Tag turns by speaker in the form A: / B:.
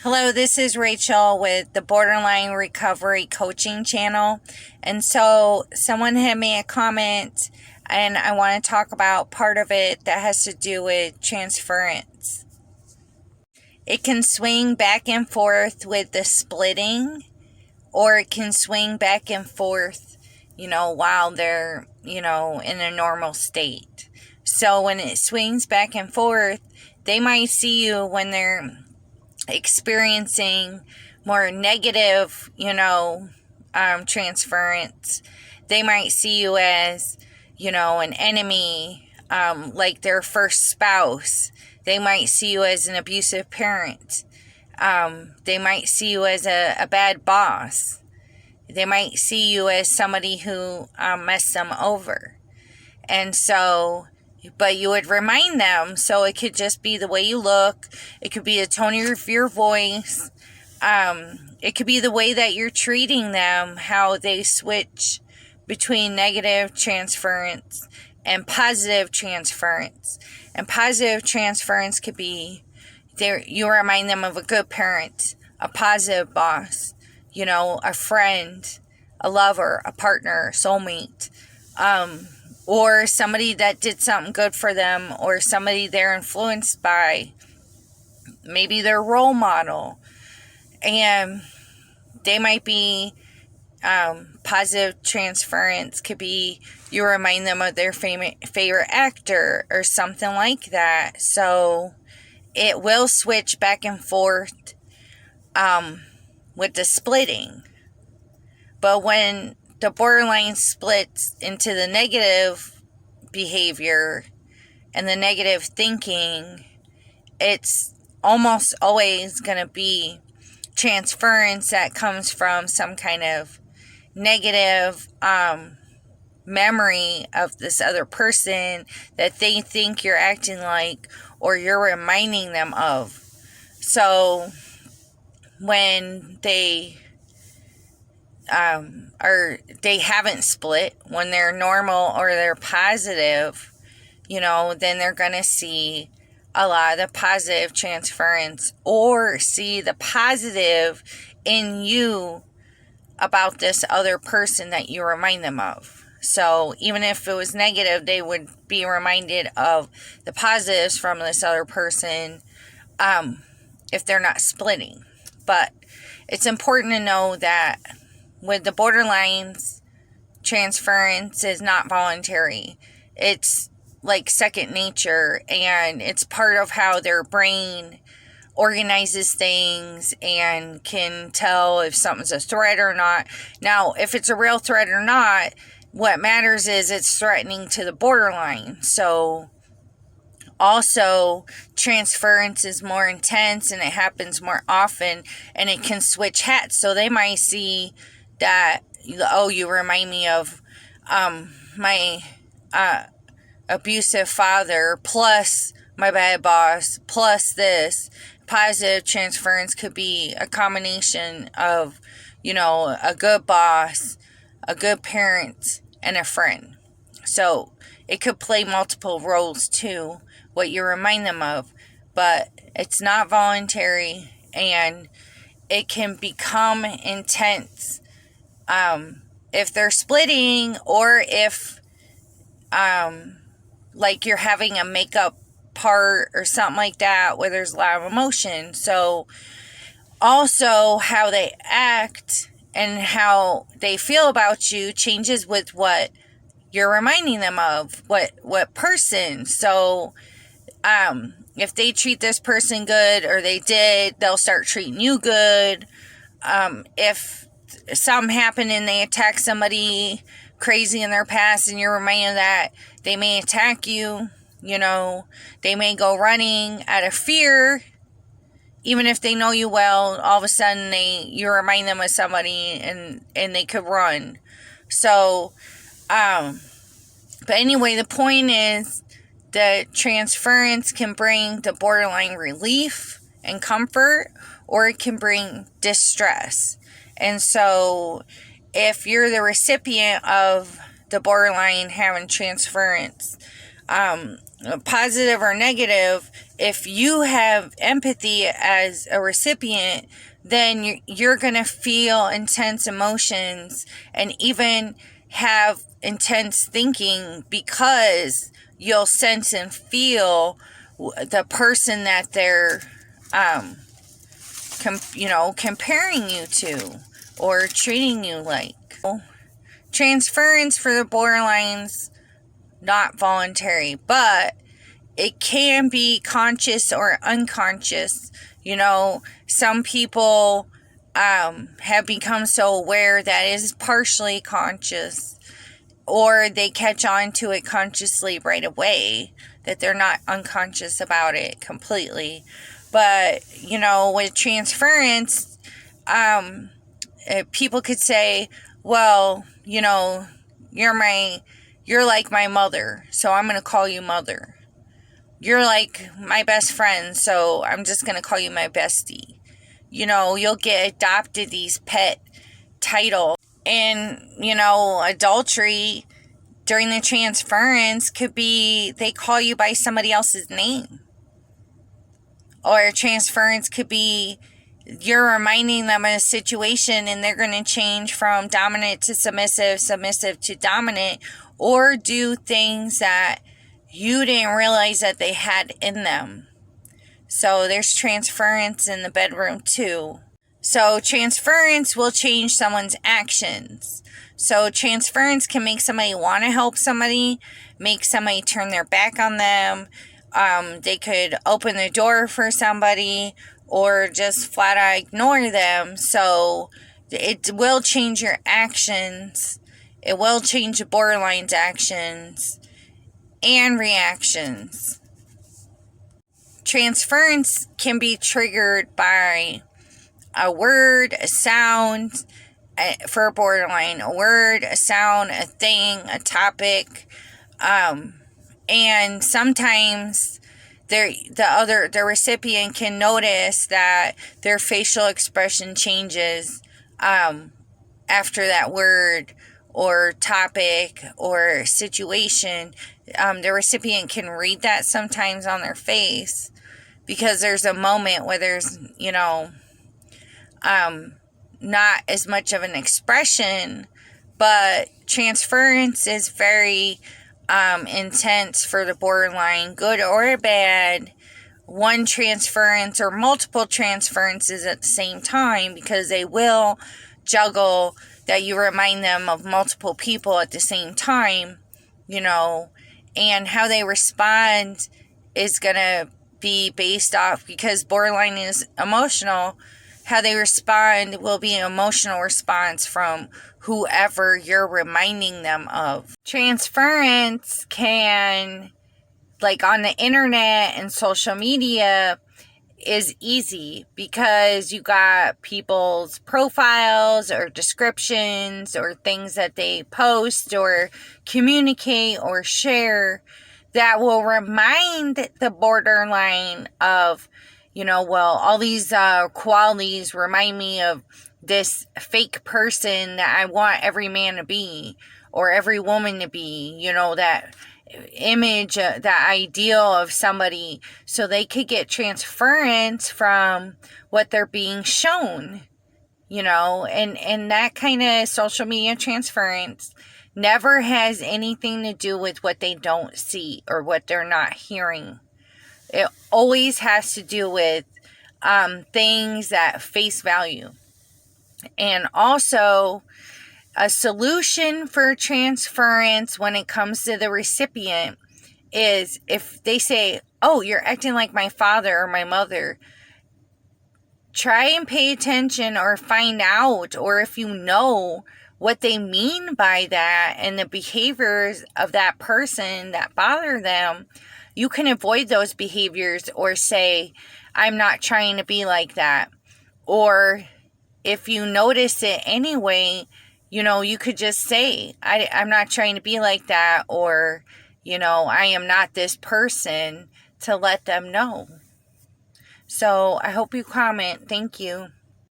A: Hello, this is Rachel with the Borderline Recovery Coaching Channel. And so someone had made a comment, and I want to talk about part of it that has to do with transference. It can swing back and forth with the splitting, or it can swing back and forth, while they're, in a normal state. So when it swings back and forth, they might see you when they're experiencing more negative, transference. They might see you as, an enemy, like their first spouse. They might see you as an abusive parent. They might see you as a bad boss. They might see you as somebody who messed them over. And so, but you would remind them, so it could just be the way you look. It could be the tone of your voice. It could be the way that you're treating them, how they switch between negative transference and positive transference. And positive transference could be you remind them of a good parent, a positive boss, a friend, a lover, a partner, soulmate, or somebody that did something good for them, or somebody they're influenced by, maybe their role model. And they might be positive transference could be you remind them of their favorite actor or something like that. So it will switch back and forth with the splitting. But when the borderline splits into the negative behavior and the negative thinking, it's almost always going to be transference that comes from some kind of negative memory of this other person that they think you're acting like, or you're reminding them of. So when they they haven't split, when they're normal or they're positive, then they're going to see a lot of the positive transference, or see the positive in you about this other person that you remind them of. So even if it was negative, they would be reminded of the positives from this other person, if they're not splitting. But it's important to know that with the borderlines, transference is not voluntary. It's like second nature, and it's part of how their brain organizes things and can tell if something's a threat or not. Now, if it's a real threat or not, what matters is it's threatening to the borderline. So also, transference is more intense and it happens more often, and it can switch hats. So they might see that, you remind me of my abusive father, plus my bad boss, plus this. Positive transference could be a combination of, a good boss, a good parent, and a friend. So it could play multiple roles too, what you remind them of. But it's not voluntary, and it can become intense if they're splitting, or if like you're having a makeup part or something like that where there's a lot of emotion. So also how they act and how they feel about you changes with what you're reminding them of, what person. So if they treat this person good, or they'll start treating you good. If something happened and they attack somebody crazy in their past, and you're reminded that they may attack you, they may go running out of fear, even if they know you well. All of a sudden you remind them of somebody, and they could run. So but anyway, the point is that transference can bring the borderline relief and comfort, or it can bring distress. And so if you're the recipient of the borderline having transference, positive or negative, if you have empathy as a recipient, then you're going to feel intense emotions and even have intense thinking, because you'll sense and feel the person that they're comparing you to or treating you like. Transference for the borderlines, not voluntary, but it can be conscious or unconscious. Some people have become so aware that it is partially conscious, or they catch on to it consciously right away, that they're not unconscious about it completely. But, with transference, people could say, well, you're like my mother, so I'm going to call you mother. You're like my best friend, so I'm just going to call you my bestie. You'll get adopted these pet titles. And, adultery during the transference could be they call you by somebody else's name. Or transference could be you're reminding them of a situation and they're going to change from dominant to submissive, submissive to dominant, or do things that you didn't realize that they had in them. So there's transference in the bedroom too. So transference will change someone's actions. So transference can make somebody want to help somebody, make somebody turn their back on them. They could open the door for somebody, or just flat out ignore them. So it will change your actions. It will change the borderline's actions and reactions. Transference can be triggered by a word, a sound, for a borderline, a word, a sound, a thing, a topic, and sometimes the recipient can notice that their facial expression changes after that word or topic or situation. The recipient can read that sometimes on their face, because there's a moment where there's, not as much of an expression, but transference is very intense for the borderline, good or bad. One transference or multiple transferences at the same time, because they will juggle that you remind them of multiple people at the same time, and how they respond is going to be based off, because borderline is emotional. How they respond will be an emotional response from whoever you're reminding them of. Transference can, like on the internet and social media, is easy because you got people's profiles or descriptions or things that they post or communicate or share that will remind the borderline of, all these qualities remind me of this fake person that I want every man to be or every woman to be, that image, that ideal of somebody, so they could get transference from what they're being shown, and that kind of social media transference never has anything to do with what they don't see or what they're not hearing. It always has to do with things that face value. And also, a solution for transference when it comes to the recipient is if they say, oh, you're acting like my father or my mother, try and pay attention or find out, or if you know what they mean by that and the behaviors of that person that bother them, you can avoid those behaviors or say, I'm not trying to be like that. Or if you notice it anyway, you could just say, I'm not trying to be like that, or, I am not this person, to let them know. So I hope you comment. Thank you.